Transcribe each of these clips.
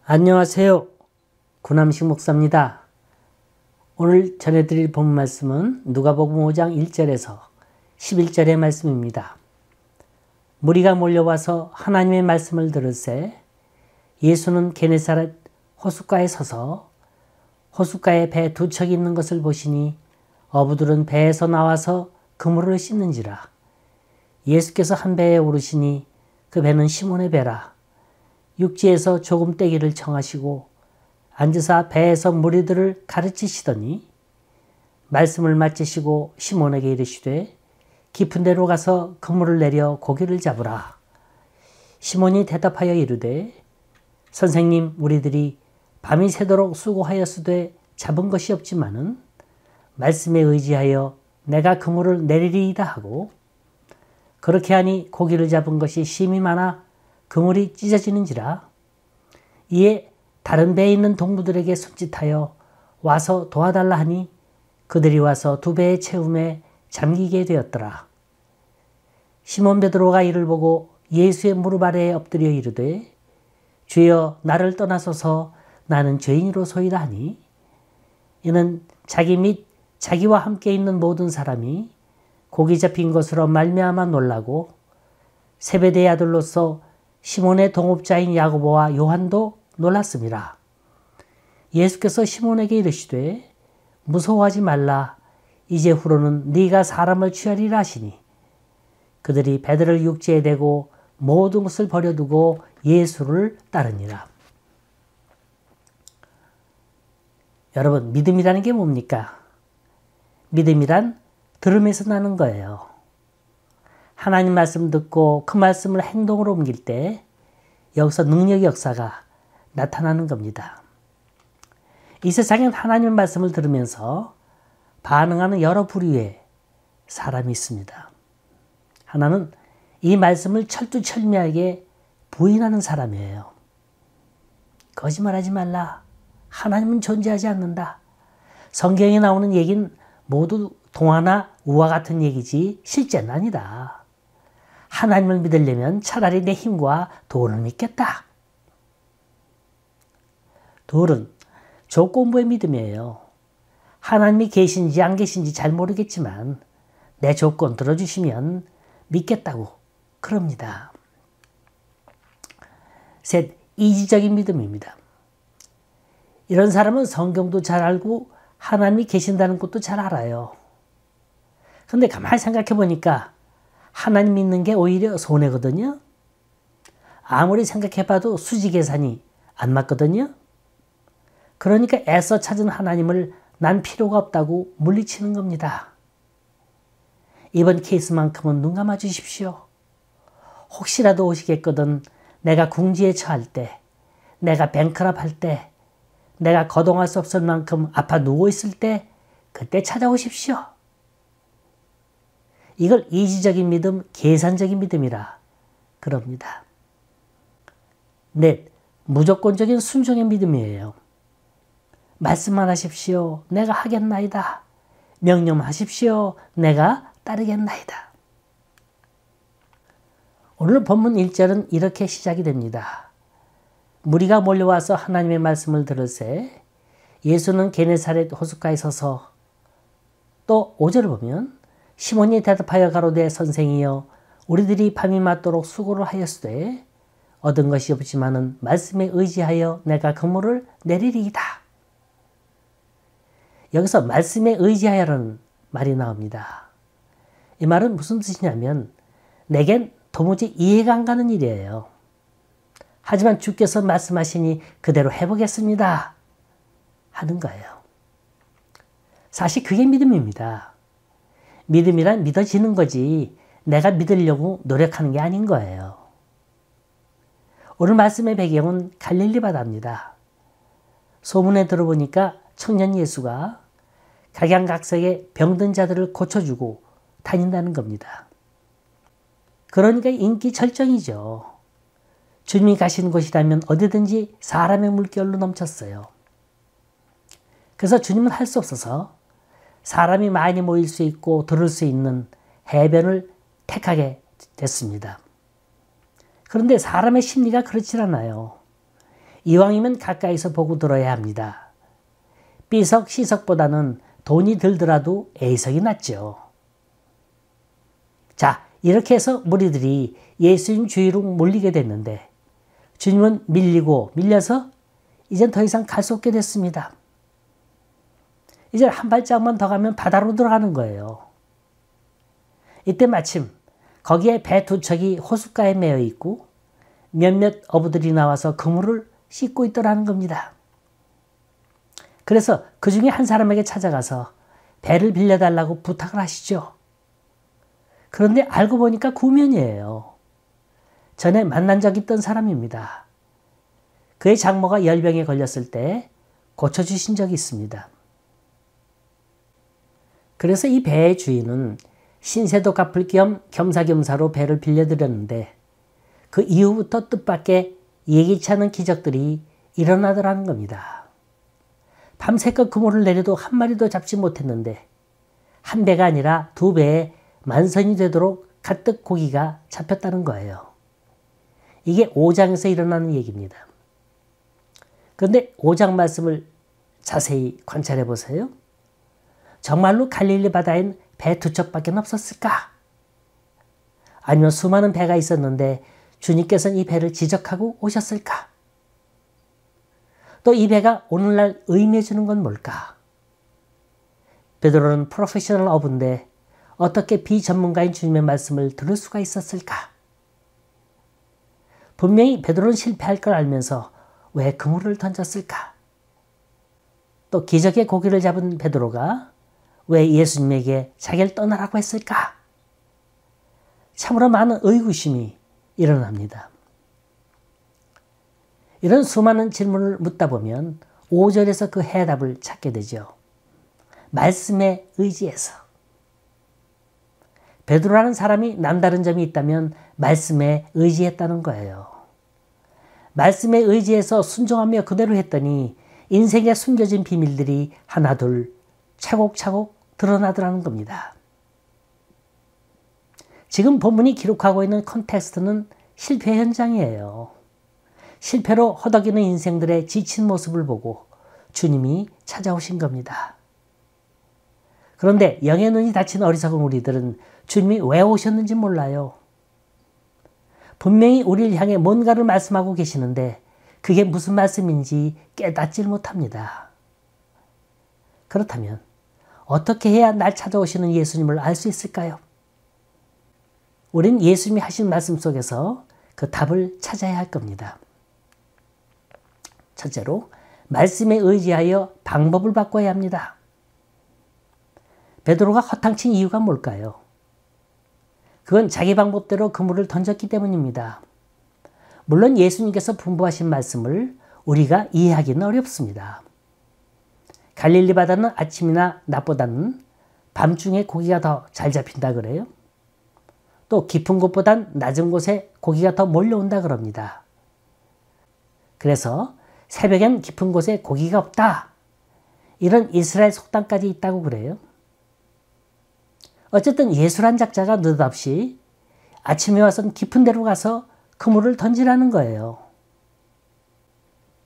안녕하세요. 구남식 목사입니다. 오늘 전해드릴 본 말씀은 누가복음 5장 1절에서 11절의 말씀입니다. 무리가 몰려와서 하나님의 말씀을 들을새 예수는 게네사렛 호숫가에 서서 호숫가에 배 두 척이 있는 것을 보시니 어부들은 배에서 나와서 그물을 씻는지라. 예수께서 한 배에 오르시니 그 배는 시몬의 배라. 육지에서 조금 떼기를 청하시고 앉으사 배에서 무리들을 가르치시더니 말씀을 마치시고 시몬에게 이르시되 깊은 데로 가서 그물을 내려 고기를 잡으라. 시몬이 대답하여 이르되 선생님, 우리들이 밤이 새도록 수고하였으되 잡은 것이 없지만은 말씀에 의지하여 내가 그물을 내리리이다 하고, 그렇게 하니 고기를 잡은 것이 심히 많아 그물이 찢어지는지라. 이에 다른 배에 있는 동무들에게 손짓하여 와서 도와달라 하니 그들이 와서 두 배의 채움에 잠기게 되었더라. 시몬 베드로가 이를 보고 예수의 무릎 아래에 엎드려 이르되 주여, 나를 떠나소서, 나는 죄인이로소이다 하니, 이는 자기 및 자기와 함께 있는 모든 사람이 고기 잡힌 것으로 말미암아 놀라고 세베대의 아들로서 시몬의 동업자인 야고보와 요한도 놀랐습니다. 예수께서 시몬에게 이르시되 무서워하지 말라. 이제 후로는 네가 사람을 취하리라 하시니 그들이 배들을 육지에 대고 모든 것을 버려두고 예수를 따르니라. 여러분, 믿음이라는 게 뭡니까? 믿음이란 들음에서 나는 거예요. 하나님 말씀 듣고 그 말씀을 행동으로 옮길 때 여기서 능력의 역사가 나타나는 겁니다. 이 세상엔 하나님 말씀을 들으면서 반응하는 여러 부류의 사람이 있습니다. 하나는 이 말씀을 철두철미하게 부인하는 사람이에요. 거짓말하지 말라. 하나님은 존재하지 않는다. 성경에 나오는 얘기는 모두 동화나 우화 같은 얘기지 실제는 아니다. 하나님을 믿으려면 차라리 내 힘과 돈을 믿겠다. 둘은 조건부의 믿음이에요. 하나님이 계신지 안 계신지 잘 모르겠지만 내 조건 들어주시면 믿겠다고 그럽니다. 셋, 이지적인 믿음입니다. 이런 사람은 성경도 잘 알고 하나님이 계신다는 것도 잘 알아요. 근데 가만히 생각해 보니까 하나님 믿는 게 오히려 손해거든요. 아무리 생각해봐도 수지 계산이 안 맞거든요. 그러니까 애써 찾은 하나님을 난 필요가 없다고 물리치는 겁니다. 이번 케이스만큼은 눈 감아 주십시오. 혹시라도 오시겠거든 내가 궁지에 처할 때, 내가 뱅크럽 할 때, 내가 거동할 수 없을 만큼 아파 누워있을 때 그때 찾아오십시오. 이걸 이지적인 믿음, 계산적인 믿음이라 그럽니다. 넷, 무조건적인 순종의 믿음이에요. 말씀만 하십시오. 내가 하겠나이다. 명령하십시오. 내가 따르겠나이다. 오늘 본문 1절은 이렇게 시작이 됩니다. 무리가 몰려와서 하나님의 말씀을 들을새 예수는 게네사렛 호숫가에 서서, 또 5절을 보면 시몬이 대답하여 가로되 선생이여, 우리들이 밤이 맞도록 수고를 하였으되 얻은 것이 없지만은 말씀에 의지하여 내가 그물을 내리리이다. 여기서 말씀에 의지하여라는 말이 나옵니다. 이 말은 무슨 뜻이냐면 내겐 도무지 이해가 안 가는 일이에요. 하지만 주께서 말씀하시니 그대로 해보겠습니다 하는 거예요. 사실 그게 믿음입니다. 믿음이란 믿어지는 거지 내가 믿으려고 노력하는 게 아닌 거예요. 오늘 말씀의 배경은 갈릴리 바다입니다. 소문에 들어보니까 청년 예수가 각양각색의 병든 자들을 고쳐주고 다닌다는 겁니다. 그러니까 인기 절정이죠. 주님이 가신 곳이라면 어디든지 사람의 물결로 넘쳤어요. 그래서 주님은 할 수 없어서 사람이 많이 모일 수 있고 들을 수 있는 해변을 택하게 됐습니다. 그런데 사람의 심리가 그렇지 않아요. 이왕이면 가까이서 보고 들어야 합니다. B석, C석보다는 돈이 들더라도 A석이 낫죠. 자, 이렇게 해서 무리들이 예수님 주위로 몰리게 됐는데 주님은 밀려서 이젠 더 이상 갈 수 없게 됐습니다. 이제 한 발짝만 더 가면 바다로 들어가는 거예요. 이때 마침 거기에 배 두 척이 호숫가에 매여 있고 몇몇 어부들이 나와서 그물을 씻고 있더라는 겁니다. 그래서 그 중에 한 사람에게 찾아가서 배를 빌려달라고 부탁을 하시죠. 그런데 알고 보니까 구면이에요. 전에 만난 적 있던 사람입니다. 그의 장모가 열병에 걸렸을 때 고쳐주신 적이 있습니다. 그래서 이 배의 주인은 신세도 갚을 겸 겸사겸사로 배를 빌려드렸는데 그 이후부터 뜻밖의 예기치 않은 기적들이 일어나더라는 겁니다. 밤새껏 그물을 내려도 한 마리도 잡지 못했는데 한 배가 아니라 두 배에 만선이 되도록 가득 고기가 잡혔다는 거예요. 이게 5장에서 일어나는 얘기입니다. 그런데 5장 말씀을 자세히 관찰해 보세요. 정말로 갈릴리 바다엔 배 두 척밖에 없었을까? 아니면 수많은 배가 있었는데 주님께서는 이 배를 지적하고 오셨을까? 또 이 배가 오늘날 의미해 주는 건 뭘까? 베드로는 프로페셔널 어부인데 어떻게 비전문가인 주님의 말씀을 들을 수가 있었을까? 분명히 베드로는 실패할 걸 알면서 왜 그물을 던졌을까? 또 기적의 고기를 잡은 베드로가 왜 예수님에게 자기를 떠나라고 했을까? 참으로 많은 의구심이 일어납니다. 이런 수많은 질문을 묻다 보면 5절에서 그 해답을 찾게 되죠. 말씀에 의지해서. 베드로라는 사람이 남다른 점이 있다면 말씀에 의지했다는 거예요. 말씀에 의지해서 순종하며 그대로 했더니 인생에 숨겨진 비밀들이 하나둘 차곡차곡 드러나더라는 겁니다. 지금 본문이 기록하고 있는 컨텍스트는 실패 현장이에요. 실패로 허덕이는 인생들의 지친 모습을 보고 주님이 찾아오신 겁니다. 그런데 영의 눈이 닫힌 어리석은 우리들은 주님이 왜 오셨는지 몰라요. 분명히 우리를 향해 뭔가를 말씀하고 계시는데 그게 무슨 말씀인지 깨닫질 못합니다. 그렇다면 어떻게 해야 날 찾아오시는 예수님을 알 수 있을까요? 우린 예수님이 하신 말씀 속에서 그 답을 찾아야 할 겁니다. 첫째로 말씀에 의지하여 방법을 바꿔야 합니다. 베드로가 허탕친 이유가 뭘까요? 그건 자기 방법대로 그물을 던졌기 때문입니다. 물론 예수님께서 분부하신 말씀을 우리가 이해하기는 어렵습니다. 갈릴리 바다는 아침이나 낮보다는 밤중에 고기가 더 잘 잡힌다 그래요. 또 깊은 곳보단 낮은 곳에 고기가 더 몰려온다 그럽니다. 그래서 새벽엔 깊은 곳에 고기가 없다. 이런 이스라엘 속담까지 있다고 그래요. 어쨌든 예수란 작자가 느닷없이 아침에 와선 깊은 데로 가서 그물을 던지라는 거예요.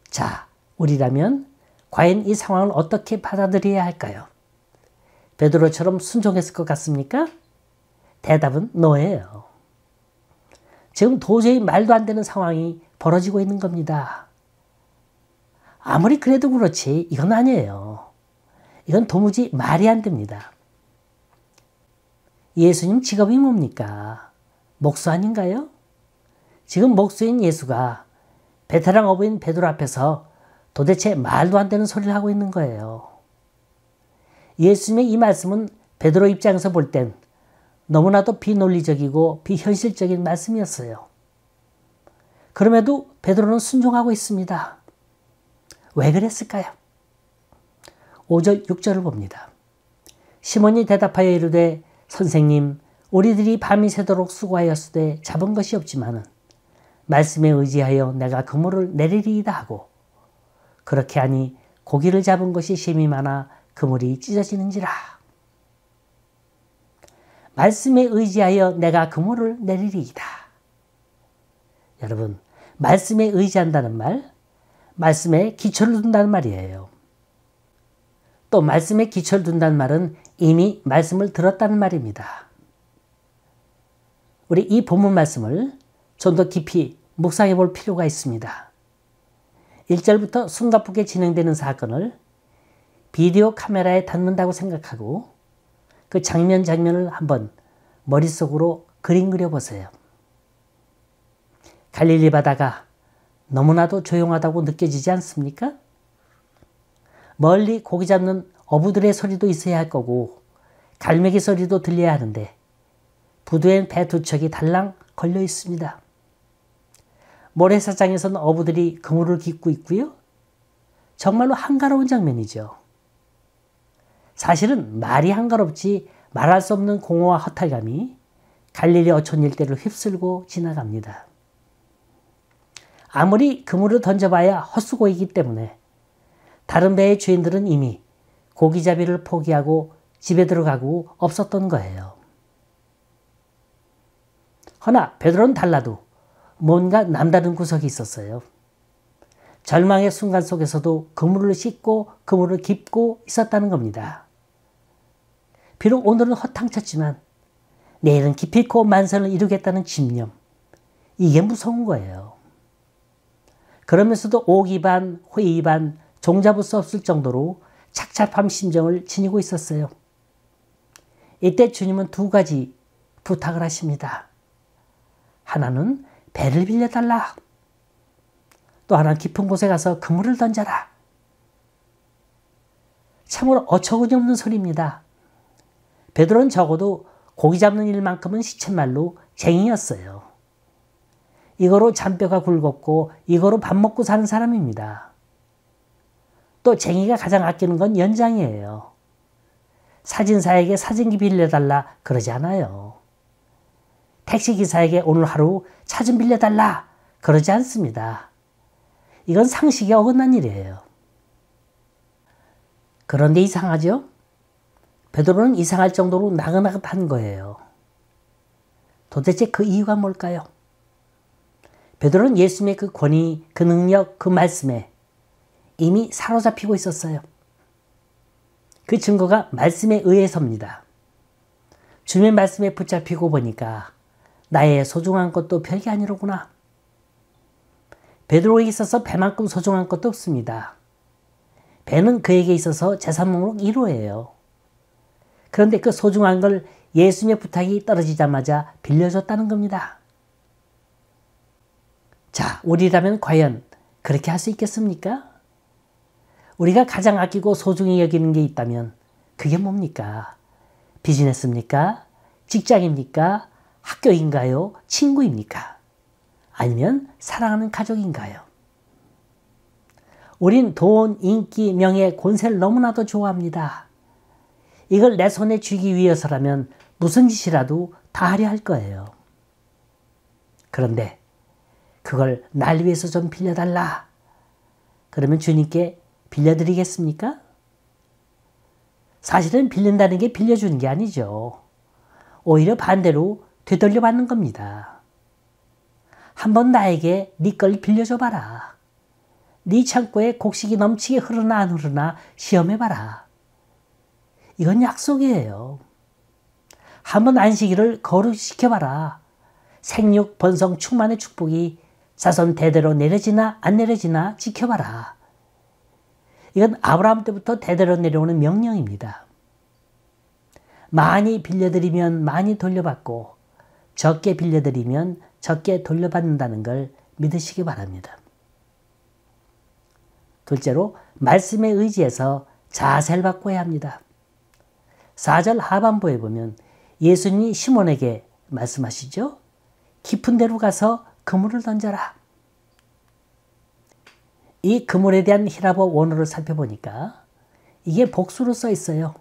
자, 우리라면 과연 이 상황을 어떻게 받아들여야 할까요? 베드로처럼 순종했을 것 같습니까? 대답은 노예요. 지금 도저히 말도 안 되는 상황이 벌어지고 있는 겁니다. 아무리 그래도 그렇지 이건 아니에요. 이건 도무지 말이 안 됩니다. 예수님 직업이 뭡니까? 목수 아닌가요? 지금 목수인 예수가 베테랑 어부인 베드로 앞에서 도대체 말도 안 되는 소리를 하고 있는 거예요. 예수님의 이 말씀은 베드로 입장에서 볼 땐 너무나도 비논리적이고 비현실적인 말씀이었어요. 그럼에도 베드로는 순종하고 있습니다. 왜 그랬을까요? 5절, 6절을 봅니다. 시몬이 대답하여 이르되 선생님, 우리들이 밤이 새도록 수고하였으되 잡은 것이 없지만은 말씀에 의지하여 내가 그물을 내리리이다 하고 그렇게 하니 고기를 잡은 것이 심히 많아 그물이 찢어지는지라. 말씀에 의지하여 내가 그물을 내리리이다. 여러분, 말씀에 의지한다는 말, 말씀에 기초를 둔다는 말이에요. 또 말씀에 기초를 둔다는 말은 이미 말씀을 들었다는 말입니다. 우리 이 본문 말씀을 좀 더 깊이 묵상해 볼 필요가 있습니다. 1절부터 숨가쁘게 진행되는 사건을 비디오 카메라에 담는다고 생각하고 그 장면을 한번 머릿속으로 그림 그려보세요. 갈릴리 바다가 너무나도 조용하다고 느껴지지 않습니까? 멀리 고기 잡는 어부들의 소리도 있어야 할 거고 갈매기 소리도 들려야 하는데 부두엔 배 두 척이 달랑 걸려 있습니다. 모래사장에서는 어부들이 그물을 깃고 있고요. 정말로 한가로운 장면이죠. 사실은 말이 한가롭지 말할 수 없는 공허와 허탈감이 갈릴리 어촌 일대를 휩쓸고 지나갑니다. 아무리 그물을 던져봐야 헛수고이기 때문에 다른 배의 주인들은 이미 고기잡이를 포기하고 집에 들어가고 없었던 거예요. 허나 베드로는 달라도 뭔가 남다른 구석이 있었어요. 절망의 순간 속에서도 그물을 씻고 그물을 깁고 있었다는 겁니다. 비록 오늘은 허탕쳤지만 내일은 기필코 만선을 이루겠다는 집념, 이게 무서운 거예요. 그러면서도 오기 반, 회의 반, 종잡을 수 없을 정도로 착잡한 심정을 지니고 있었어요. 이때 주님은 두 가지 부탁을 하십니다. 하나는 배를 빌려달라. 또 하나는 깊은 곳에 가서 그물을 던져라. 참으로 어처구니 없는 소리입니다. 베드로는 적어도 고기 잡는 일만큼은 시쳇말로 쟁이였어요. 이거로 잔뼈가 굵었고 이거로 밥 먹고 사는 사람입니다. 또 쟁이가 가장 아끼는 건 연장이에요. 사진사에게 사진기 빌려달라 그러지 않아요. 택시기사에게 오늘 하루 차 좀 빌려달라 그러지 않습니다. 이건 상식에 어긋난 일이에요. 그런데 이상하죠? 베드로는 이상할 정도로 나긋나긋한 거예요. 도대체 그 이유가 뭘까요? 베드로는 예수님의 그 권위, 그 능력, 그 말씀에 이미 사로잡히고 있었어요. 그 증거가 말씀에 의해서입니다. 주님의 말씀에 붙잡히고 보니까 나의 소중한 것도 별게 아니로구나. 베드로에게 있어서 배만큼 소중한 것도 없습니다. 배는 그에게 있어서 재산 목록 1호예요. 그런데 그 소중한 걸 예수님의 부탁이 떨어지자마자 빌려줬다는 겁니다. 자, 우리라면 과연 그렇게 할 수 있겠습니까? 우리가 가장 아끼고 소중히 여기는 게 있다면 그게 뭡니까? 비즈니스입니까? 직장입니까? 학교인가요? 친구입니까? 아니면 사랑하는 가족인가요? 우린 돈, 인기, 명예, 권세를 너무나도 좋아합니다. 이걸 내 손에 쥐기 위해서라면 무슨 짓이라도 다 하려 할 거예요. 그런데 그걸 날 위해서 좀 빌려달라. 그러면 주님께 빌려드리겠습니까? 사실은 빌린다는 게 빌려주는 게 아니죠. 오히려 반대로 되돌려 받는 겁니다. 한번 나에게 네 걸 빌려줘봐라. 네 창고에 곡식이 넘치게 흐르나 안 흐르나 시험해봐라. 이건 약속이에요. 한번 안식일을 거룩시켜봐라. 생육, 번성, 충만의 축복이 자손 대대로 내려지나 안 내려지나 지켜봐라. 이건 아브라함 때부터 대대로 내려오는 명령입니다. 많이 빌려드리면 많이 돌려받고 적게 빌려드리면 적게 돌려받는다는 걸 믿으시기 바랍니다. 둘째로 말씀에 의지해서 자세를 바꿔야 합니다. 4절 하반부에 보면 예수님이 시몬에게 말씀하시죠. 깊은 데로 가서 그물을 던져라. 이 그물에 대한 히라보 원어를 살펴보니까 이게 복수로 써 있어요.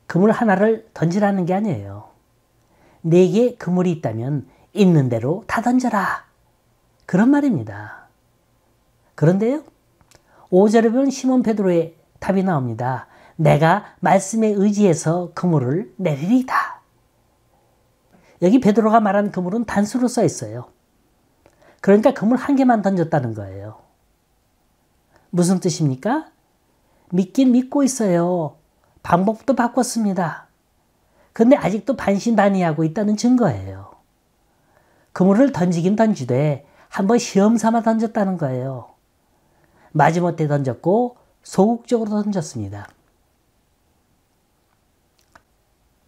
그물 하나를 던지라는 게 아니에요. 4개의 그물이 있다면 있는 대로 다 던져라. 그런 말입니다. 그런데요. 5절에 보면 시몬 베드로의 답이 나옵니다. 내가 말씀에 의지해서 그물을 내리리다. 여기 베드로가 말한 그물은 단수로 써 있어요. 그러니까 그물 한 개만 던졌다는 거예요. 무슨 뜻입니까? 믿긴 믿고 있어요. 방법도 바꿨습니다. 근데 아직도 반신반의하고 있다는 증거예요. 그물을 던지긴 던지되 한번 시험 삼아 던졌다는 거예요. 마지못해 던졌고 소극적으로 던졌습니다.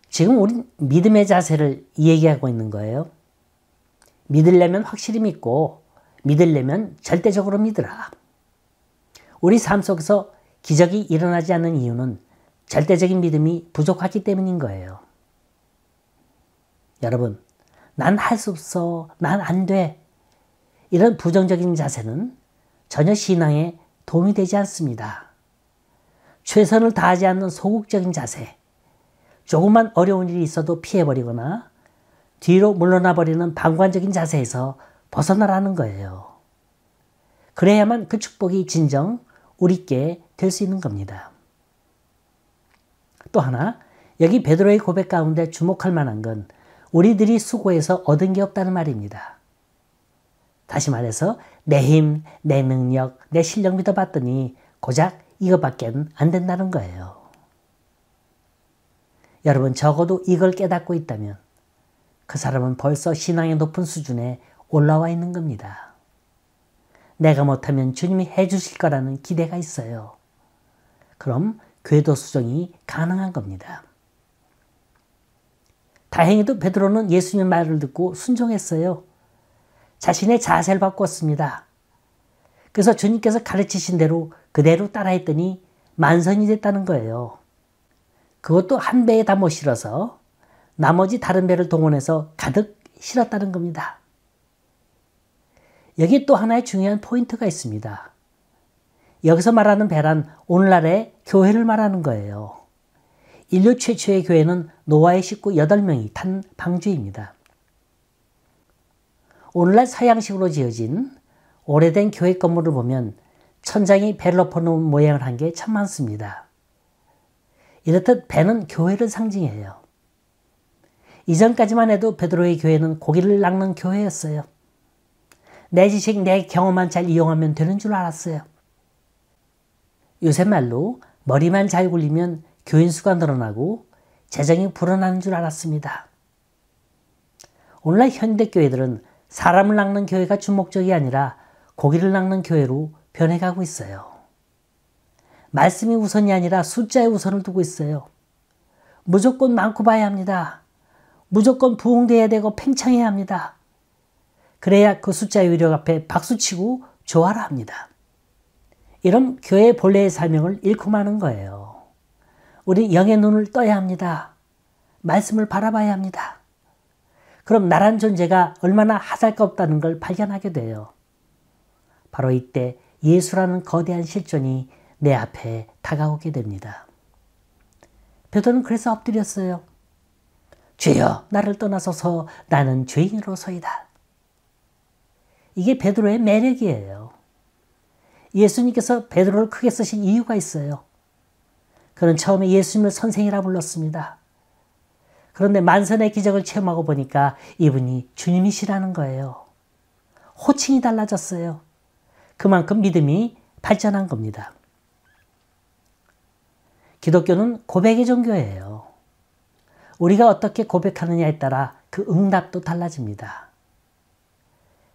지금 우린 믿음의 자세를 얘기하고 있는 거예요. 믿으려면 확실히 믿고 믿으려면 절대적으로 믿으라. 우리 삶 속에서 기적이 일어나지 않는 이유는 절대적인 믿음이 부족하기 때문인 거예요. 여러분, 난 할 수 없어, 난 안 돼. 이런 부정적인 자세는 전혀 신앙에 도움이 되지 않습니다. 최선을 다하지 않는 소극적인 자세, 조금만 어려운 일이 있어도 피해버리거나 뒤로 물러나 버리는 방관적인 자세에서 벗어나라는 거예요. 그래야만 그 축복이 진정 우리께 될 수 있는 겁니다. 또 하나, 여기 베드로의 고백 가운데 주목할 만한 건 우리들이 수고해서 얻은 게 없다는 말입니다. 다시 말해서 내 힘, 내 능력, 내 실력 믿어봤더니 고작 이거밖에 안 된다는 거예요. 여러분, 적어도 이걸 깨닫고 있다면 그 사람은 벌써 신앙의 높은 수준에 올라와 있는 겁니다. 내가 못하면 주님이 해주실 거라는 기대가 있어요. 그럼 궤도 수정이 가능한 겁니다. 다행히도 베드로는 예수님 말을 듣고 순종했어요. 자신의 자세를 바꿨습니다. 그래서 주님께서 가르치신 대로 그대로 따라했더니 만선이 됐다는 거예요. 그것도 한 배에 다 못 실어서 나머지 다른 배를 동원해서 가득 실었다는 겁니다. 여기 또 하나의 중요한 포인트가 있습니다. 여기서 말하는 배란 오늘날의 교회를 말하는 거예요. 인류 최초의 교회는 노아의 식구 8명이 탄 방주입니다. 오늘날 서양식으로 지어진 오래된 교회 건물을 보면 천장이 배를 엎어놓은 모양을 한 게 참 많습니다. 이렇듯 배는 교회를 상징해요. 이전까지만 해도 베드로의 교회는 고기를 낚는 교회였어요. 내 지식, 내 경험만 잘 이용하면 되는 줄 알았어요. 요새 말로 머리만 잘 굴리면 교인 수가 늘어나고 재정이 불어나는 줄 알았습니다. 오늘날 현대교회들은 사람을 낚는 교회가 주목적이 아니라 고기를 낚는 교회로 변해가고 있어요. 말씀이 우선이 아니라 숫자에 우선을 두고 있어요. 무조건 많고 봐야 합니다. 무조건 부흥돼야 되고 팽창해야 합니다. 그래야 그 숫자의 위력 앞에 박수치고 좋아라 합니다. 이런 교회의 본래의 사명을 잃고 마는 거예요. 우리 영의 눈을 떠야 합니다. 말씀을 바라봐야 합니다. 그럼 나란 존재가 얼마나 하잘것없다는 걸 발견하게 돼요. 바로 이때 예수라는 거대한 실존이 내 앞에 다가오게 됩니다. 베드로는 그래서 엎드렸어요. 주여, 나를 떠나소서, 나는 죄인으로소이다. 이게 베드로의 매력이에요. 예수님께서 베드로를 크게 쓰신 이유가 있어요. 그는 처음에 예수님을 선생이라 불렀습니다. 그런데 만선의 기적을 체험하고 보니까 이분이 주님이시라는 거예요. 호칭이 달라졌어요. 그만큼 믿음이 발전한 겁니다. 기독교는 고백의 종교예요. 우리가 어떻게 고백하느냐에 따라 그 응답도 달라집니다.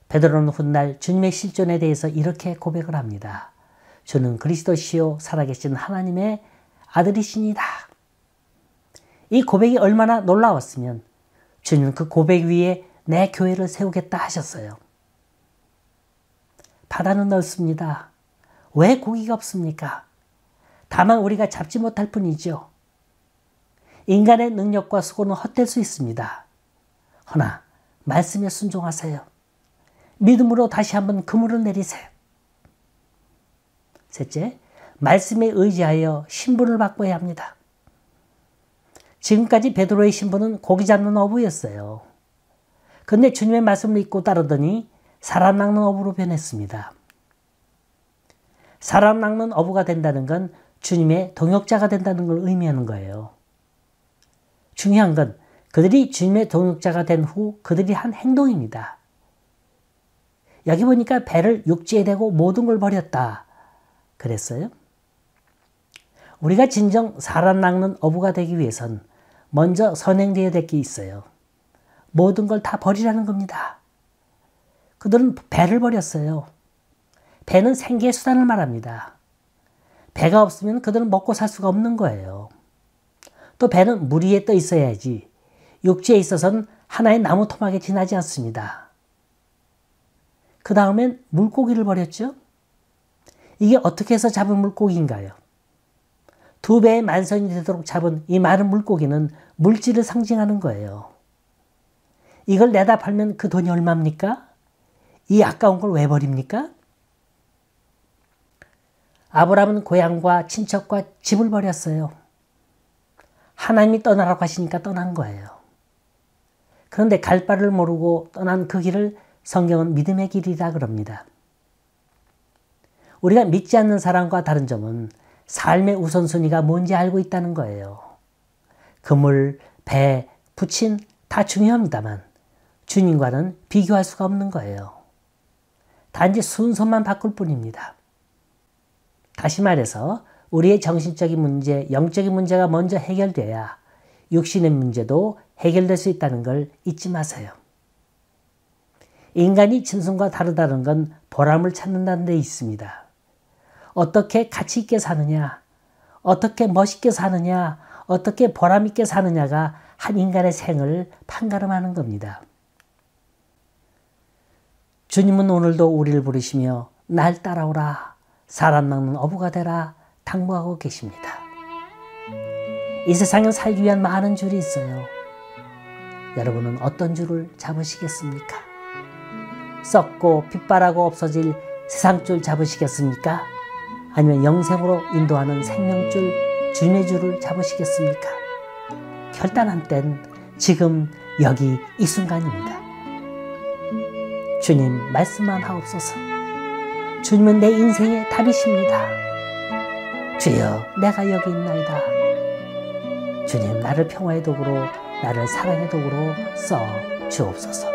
베드로는 훗날 주님의 실존에 대해서 이렇게 고백을 합니다. 주는 그리스도시요 살아계신 하나님의 아들이시니다. 이 고백이 얼마나 놀라웠으면 주님은 그 고백 위에 내 교회를 세우겠다 하셨어요. 바다는 넓습니다. 왜 고기가 없습니까? 다만 우리가 잡지 못할 뿐이죠. 인간의 능력과 수고는 헛될 수 있습니다. 허나 말씀에 순종하세요. 믿음으로 다시 한번 그물을 내리세요. 셋째, 말씀에 의지하여 신분을 바꿔야 합니다. 지금까지 베드로의 신분은 고기 잡는 어부였어요. 그런데 주님의 말씀을 믿고 따르더니 사람 낚는 어부로 변했습니다. 사람 낚는 어부가 된다는 건 주님의 동역자가 된다는 걸 의미하는 거예요. 중요한 건 그들이 주님의 동역자가 된 후 그들이 한 행동입니다. 여기 보니까 배를 육지에 대고 모든 걸 버렸다. 그랬어요? 우리가 진정 사람 낚는 어부가 되기 위해선 먼저 선행되어야 될 게 있어요. 모든 걸 다 버리라는 겁니다. 그들은 배를 버렸어요. 배는 생계의 수단을 말합니다. 배가 없으면 그들은 먹고 살 수가 없는 거예요. 또 배는 물 위에 떠 있어야지 육지에 있어서는 하나의 나무 토막에 지나지 않습니다. 그 다음엔 물고기를 버렸죠. 이게 어떻게 해서 잡은 물고기인가요? 2배의 만선이 되도록 잡은 이 많은 물고기는 물질을 상징하는 거예요. 이걸 내다 팔면 그 돈이 얼마입니까? 이 아까운 걸 왜 버립니까? 아브라함은 고향과 친척과 집을 버렸어요. 하나님이 떠나라고 하시니까 떠난 거예요. 그런데 갈 바를 모르고 떠난 그 길을 성경은 믿음의 길이라 그럽니다. 우리가 믿지 않는 사람과 다른 점은 삶의 우선순위가 뭔지 알고 있다는 거예요. 그물, 배, 부친 다 중요합니다만 주님과는 비교할 수가 없는 거예요. 단지 순서만 바꿀 뿐입니다. 다시 말해서 우리의 정신적인 문제, 영적인 문제가 먼저 해결돼야 육신의 문제도 해결될 수 있다는 걸 잊지 마세요. 인간이 짐승과 다르다는 건 보람을 찾는다는 데 있습니다. 어떻게 가치 있게 사느냐, 어떻게 멋있게 사느냐, 어떻게 보람 있게 사느냐가 한 인간의 생을 판가름하는 겁니다. 주님은 오늘도 우리를 부르시며 날 따라오라, 사람 낚는 어부가 되라 당부하고 계십니다. 이 세상에 살기 위한 많은 줄이 있어요. 여러분은 어떤 줄을 잡으시겠습니까? 썩고 빛바라고 없어질 세상줄 잡으시겠습니까? 아니면 영생으로 인도하는 생명줄, 주님의 줄을 잡으시겠습니까? 결단한 때는 지금 여기 이 순간입니다. 주님 말씀만 하옵소서. 주님은 내 인생의 답이십니다. 주여 내가 여기 있나이다. 주님 나를 평화의 도구로, 나를 사랑의 도구로 써 주옵소서.